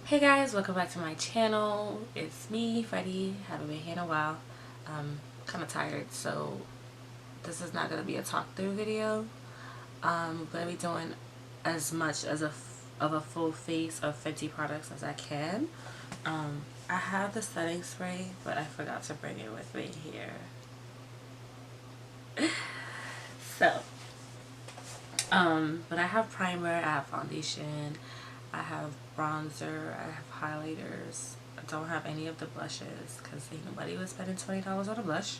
Hey guys, welcome back to my channel. It's me, Fenty. Haven't been here in a while. I'm kind of tired, so this is not going to be a talk through video. I'm going to be doing as much as of a full face of Fenty products as I can. I have the setting spray, but I forgot to bring it with me here. So, but I have primer, I have foundation, I have bronzer, I have highlighters. I don't have any of the blushes because ain't nobody was spending $20 on a blush.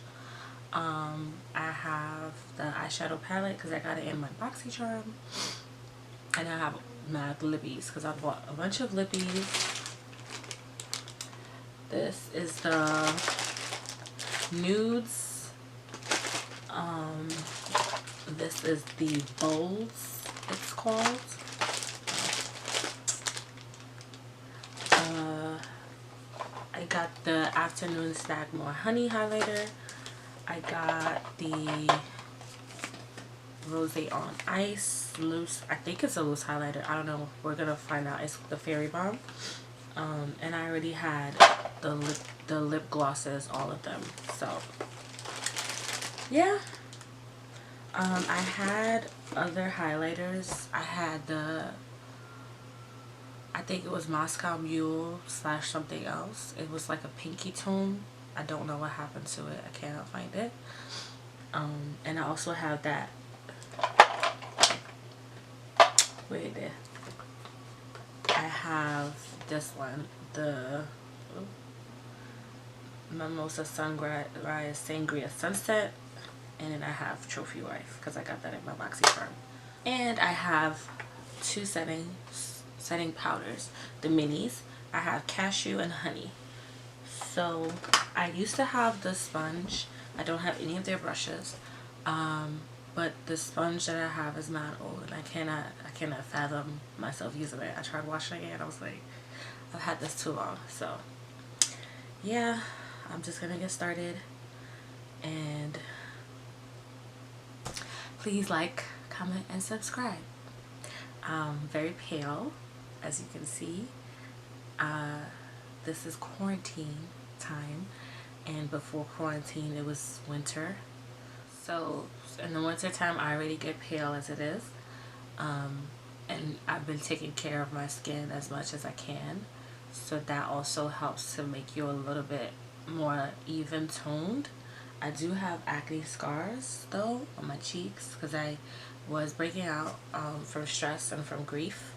I have the eyeshadow palette because I got it in my BoxyCharm. And I have mad lippies because I bought a bunch of lippies. This is the nudes. This is the Bolds, it's called. I got the Afternoon Snack More Honey highlighter. I got the Rose on Ice loose. I think it's a loose highlighter. I don't know. We're gonna find out. It's the Fairy Bomb. And I already had the lip glosses, all of them. So yeah. I had other highlighters. I had I think it was Moscow Mule / something else. It was like a pinky tone. I don't know what happened to it. I cannot find it. And I also have that. Wait there. I have this one, the Mimosa Sunrise Sangria Sunset, and then I have Trophy Wife because I got that in my BoxyCharm. And I have two setting powders, the minis. I have cashew and honey. So I used to have the sponge. I don't have any of their brushes, but the sponge that I have is mad old, and I cannot fathom myself using it. I tried washing it and I was like, I've had this too long. So yeah, I'm just gonna get started, and please like, comment, and subscribe. I'm very pale, as you can see. This is quarantine time, and before quarantine it was winter. So in the winter time I already get pale as it is. And I've been taking care of my skin as much as I can. So that also helps to make you a little bit more even toned. I do have acne scars though on my cheeks because I was breaking out from stress and from grief.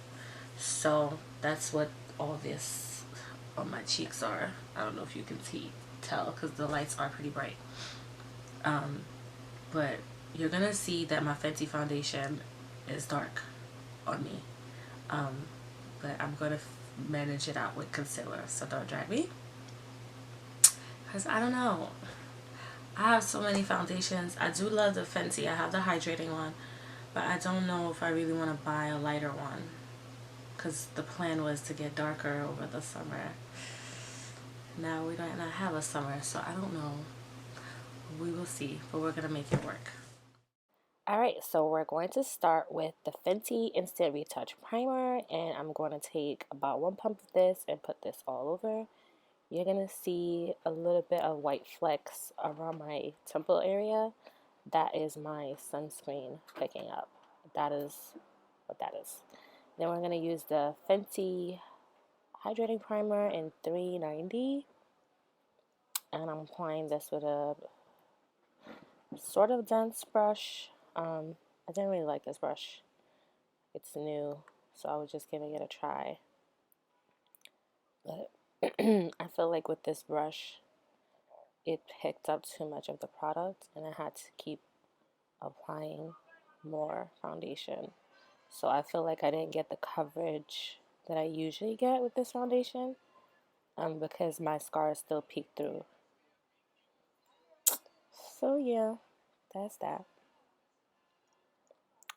So that's what all this on my cheeks are. I don't know if you can tell because the lights are pretty bright. But you're gonna see that my Fenty foundation is dark on me. But I'm gonna manage it out with concealer, so don't drag me. Because I don't know. I have so many foundations. I do love the Fenty. I have the hydrating one, but I don't know if I really want to buy a lighter one because the plan was to get darker over the summer. Now we don't have a summer, so I don't know. We will see, but we're gonna make it work. Alright, so we're going to start with the Fenty Instant Retouch Primer, and I'm going to take about 1 pump of this and put this all over. You're going to see a little bit of white flecks around my temple area. That is my sunscreen picking up. That is what that is. Then we're going to use the Fenty Hydrating Primer in 390. And I'm applying this with a sort of dense brush. I didn't really like this brush. It's new, so I was just giving it a try. But I feel like with this brush, it picked up too much of the product, and I had to keep applying more foundation. So I feel like I didn't get the coverage that I usually get with this foundation, because my scars still peek through. So yeah, that's that.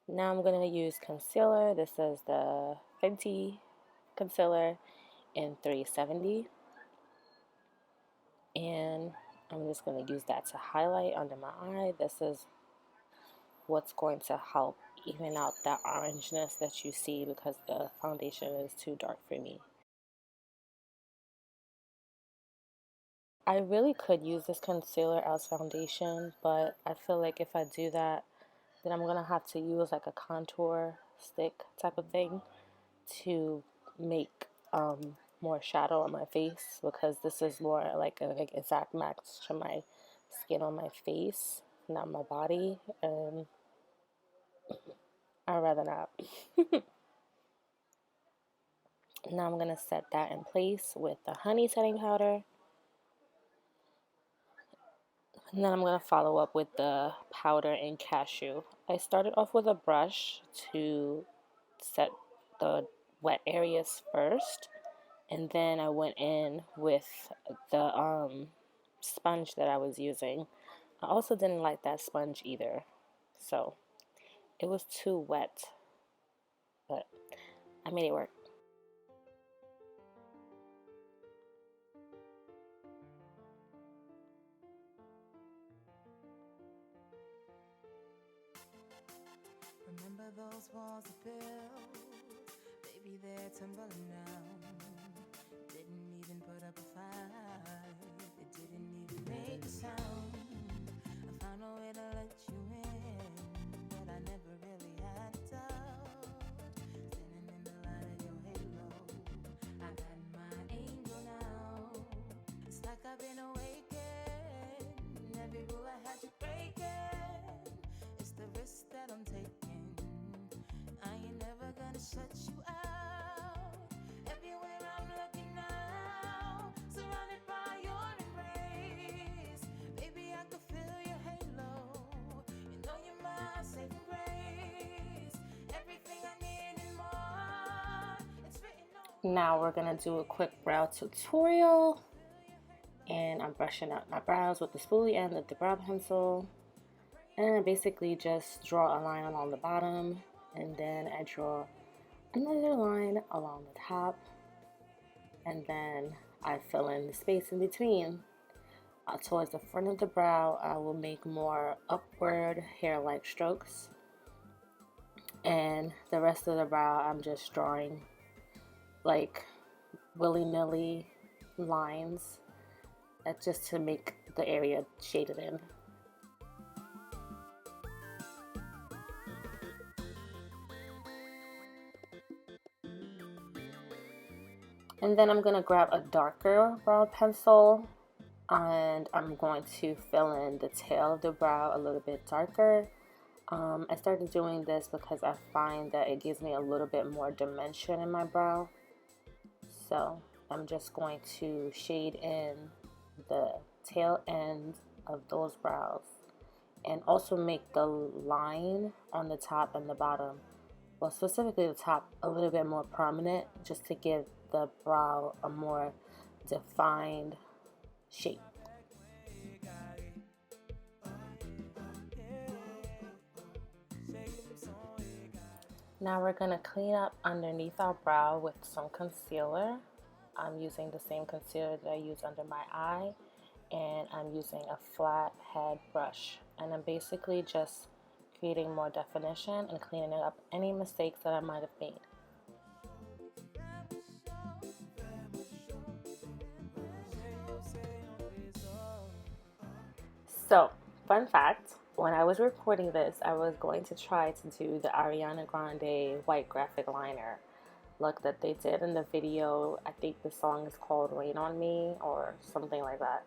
Now I'm going to use concealer. This is the Fenty concealer in 370. And I'm just going to use that to highlight under my eye. This is what's going to help even out that orangeness that you see because the foundation is too dark for me. I really could use this concealer as foundation, but I feel like if I do that, then I'm gonna have to use like a contour stick type of thing to make more shadow on my face, because this is more like an exact match to my skin on my face, not my body, and I'd rather not. Now I'm gonna set that in place with the honey setting powder. And then I'm going to follow up with the powder and cashew. I started off with a brush to set the wet areas first, and then I went in with the sponge that I was using. I also didn't like that sponge either, so it was too wet, but I made it work. Remember those walls I built? Baby, they're tumbling down. Didn't even put up a fight. It didn't even make a sound. I found a way to let you in, but I never really had a doubt. Standing in the light of your halo, I got my angel now. It's like I've been awakened. Every rule I had you breaking. It's the risk that I'm taking. I ain't never gonna shut you out. Everywhere I'm looking now, surrounded by your embrace. Baby, I can feel your halo. You know you're my saving grace. Everything I need and more. It's written on. Now we're going to do a quick brow tutorial. And I'm brushing out my brows with the spoolie end of the brow pencil. And I basically just draw a line along the bottom, and then I draw another line along the top, and then I fill in the space in between. Towards the front of the brow, I will make more upward hair-like strokes, and the rest of the brow I'm just drawing like willy-nilly lines. That's just to make the area shaded in. And then I'm going to grab a darker brow pencil, and I'm going to fill in the tail of the brow a little bit darker. I started doing this because I find that it gives me a little bit more dimension in my brow. So I'm just going to shade in the tail end of those brows, and also make the line on the top and the bottom, well, specifically the top, a little bit more prominent, just to give the brow a more defined shape. Now we're going to clean up underneath our brow with some concealer. I'm using the same concealer that I use under my eye, and I'm using a flat head brush, and I'm basically just creating more definition and cleaning up any mistakes that I might have made. So, fun fact, when I was recording this, I was going to try to do the Ariana Grande white graphic liner look that they did in the video. I think the song is called Rain on Me or something like that.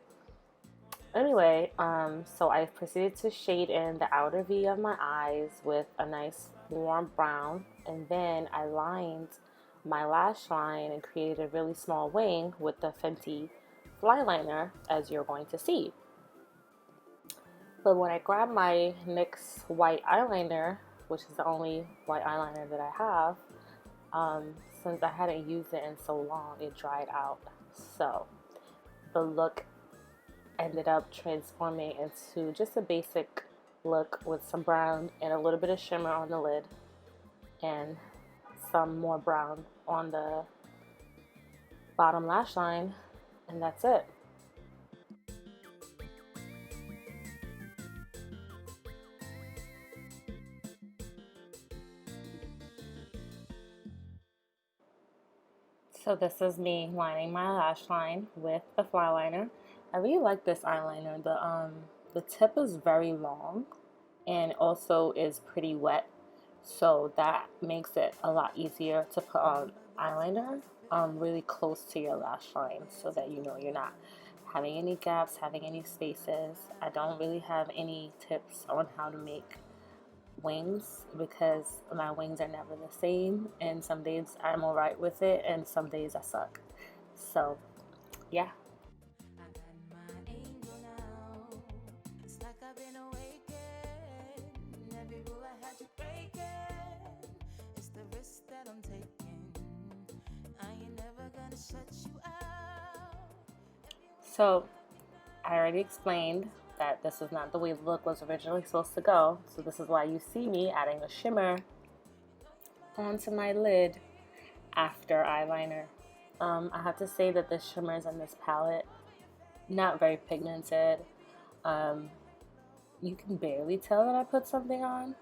Anyway, so I proceeded to shade in the outer V of my eyes with a nice warm brown, and then I lined my lash line and created a really small wing with the Fenty fly liner, as you're going to see. But when I grabbed my NYX white eyeliner, which is the only white eyeliner that I have, since I hadn't used it in so long, it dried out. So the look ended up transforming into just a basic look with some brown and a little bit of shimmer on the lid and some more brown on the bottom lash line, and that's it. So this is me lining my lash line with the fly liner. I really like this eyeliner. The tip is very long and also is pretty wet, so that makes it a lot easier to put on eyeliner really close to your lash line, so that you know you're not having any gaps, having any spaces. I don't really have any tips on how to make wings because my wings are never the same, and some days I'm alright with it and some days I suck. So yeah. I got my angel now. It's like I've been awakened. Every rule I had to break it. It's the risk that I'm taking. I ain't never gonna shut you out. So I already explained that this is not the way the look was originally supposed to go. So this is why you see me adding a shimmer onto my lid after eyeliner. I have to say that the shimmers in this palette, not very pigmented. Um, you can barely tell that I put something on,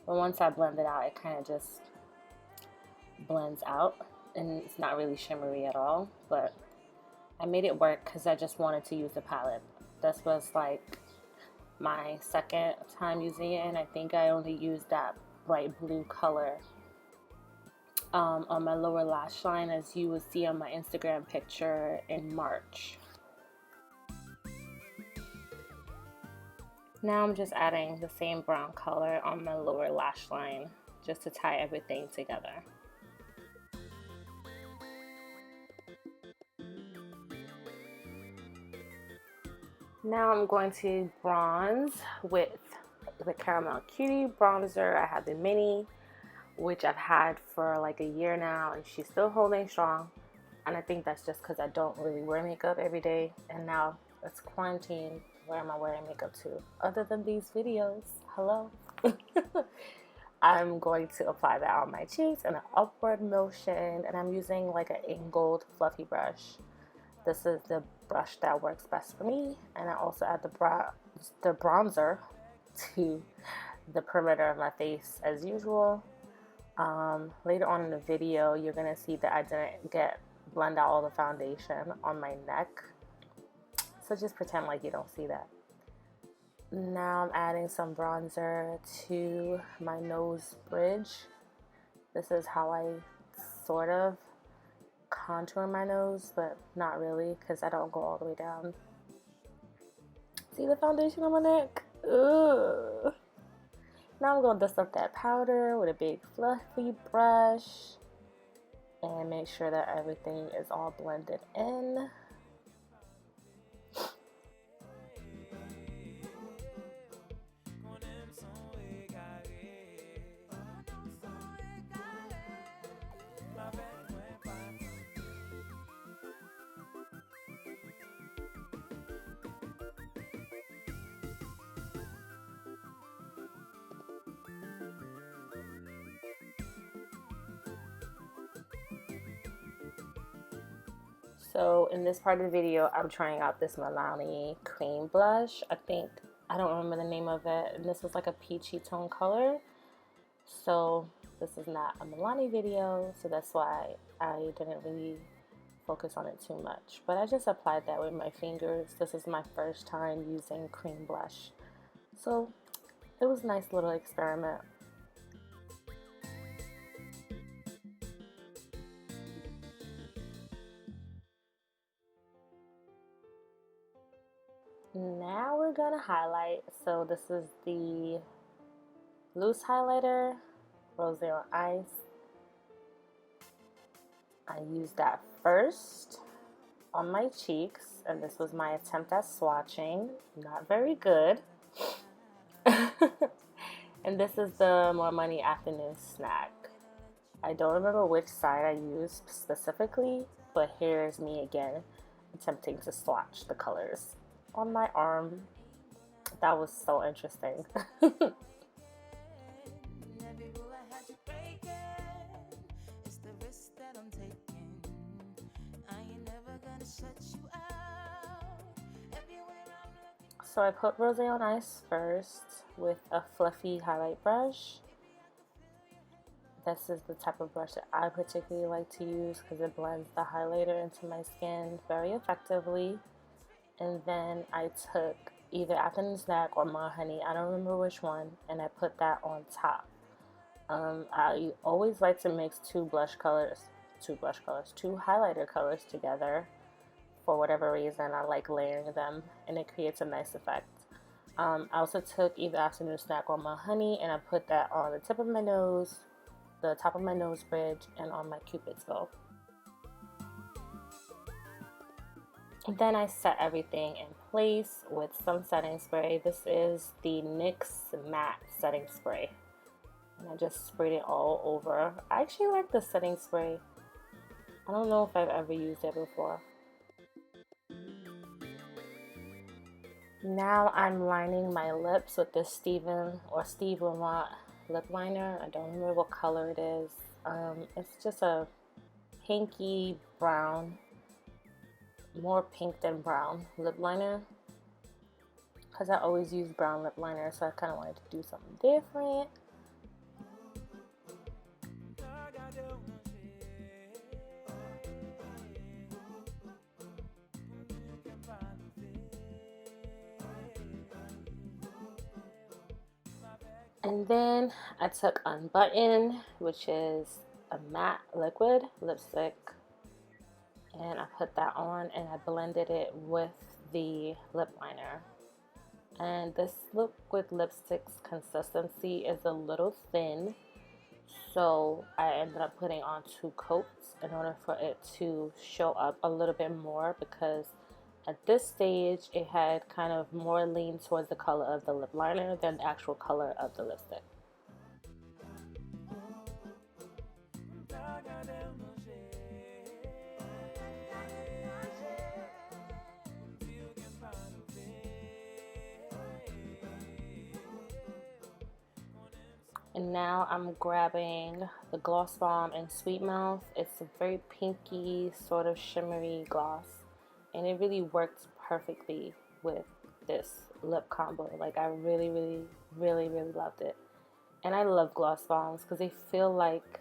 but once I blend it out, it kind of just blends out, and it's not really shimmery at all. But I made it work because I just wanted to use the palette. This was like my second time using it, and I think I only used that bright blue color on my lower lash line, as you would see on my Instagram picture in March. Now I'm just adding the same brown color on my lower lash line just to tie everything together. Now I'm going to bronze with the Caramel Cutie bronzer. I have the mini, which I've had for like a year now, and she's still holding strong. And I think that's just because I don't really wear makeup every day, and now it's quarantine. Where am I wearing makeup to other than these videos? Hello. I'm going to apply that on my cheeks in an upward motion, and I'm using like an angled fluffy brush. This is the brush that works best for me, and I also add the bronzer to the perimeter of my face as usual. Later on in the video, you're gonna see that I didn't blend out all the foundation on my neck, so just pretend like you don't see that. Now I'm adding some bronzer to my nose bridge. This is how I sort of contour my nose, but not really because I don't go all the way down. See the foundation on my neck? Ugh. Now I'm going to dust up that powder with a big fluffy brush and make sure that everything is all blended in. So in this part of the video, I'm trying out this Milani cream blush. I don't remember the name of it. And this is like a peachy tone color. So this is not a Milani video, so that's why I didn't really focus on it too much. But I just applied that with my fingers. This is my first time using cream blush. So it was a nice little experiment. Now we're gonna highlight. So this is the loose highlighter, Rose on Ice. I used that first on my cheeks, and this was my attempt at swatching. Not very good. And this is the More Money Afternoon Snack. I don't remember which side I used specifically, but here's me again attempting to swatch the colors on my arm. That was so interesting. So I put Rose on Ice first with a fluffy highlight brush. This is the type of brush that I particularly like to use because it blends the highlighter into my skin very effectively. And then I took either Afternoon Snack or My Honey, I don't remember which one, and I put that on top. I always like to mix two highlighter colors together. For whatever reason, I like layering them, and it creates a nice effect. I also took either Afternoon Snack or My Honey, and I put that on the tip of my nose, the top of my nose bridge, and on my Cupid's bow. And then I set everything in place with some setting spray. This is the NYX Matte Setting Spray. And I just sprayed it all over. I actually like the setting spray. I don't know if I've ever used it before. Now I'm lining my lips with this Steve Laurent lip liner. I don't remember what color it is. It's just a pinky brown, more pink than brown lip liner. Because I always use brown lip liner, so I kind of wanted to do something different. And then I took Unbutton, which is a matte liquid lipstick, and I put that on and I blended it with the lip liner. And this liquid lipstick's consistency is a little thin, so I ended up putting on 2 coats in order for it to show up a little bit more, because at this stage it had kind of more lean towards the color of the lip liner than the actual color of the lipstick. And now I'm grabbing the Gloss Bomb in Sweet Mouth. It's a very pinky, sort of shimmery gloss. And it really worked perfectly with this lip combo. Like, I really, really, really, really loved it. And I love gloss bombs because they feel like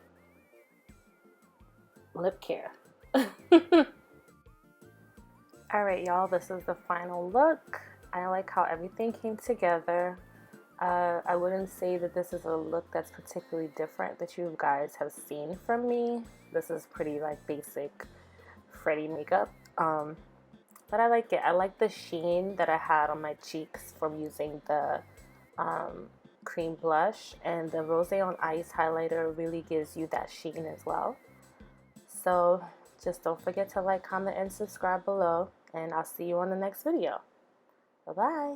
lip care. Alright, y'all, this is the final look. I like how everything came together. I wouldn't say that this is a look that's particularly different that you guys have seen from me. This is pretty like basic Freddy makeup. But I like it. I like the sheen that I had on my cheeks from using the cream blush, and the Rose on Ice highlighter really gives you that sheen as well. So just don't forget to like, comment, and subscribe below, and I'll see you on the next video. Bye-bye.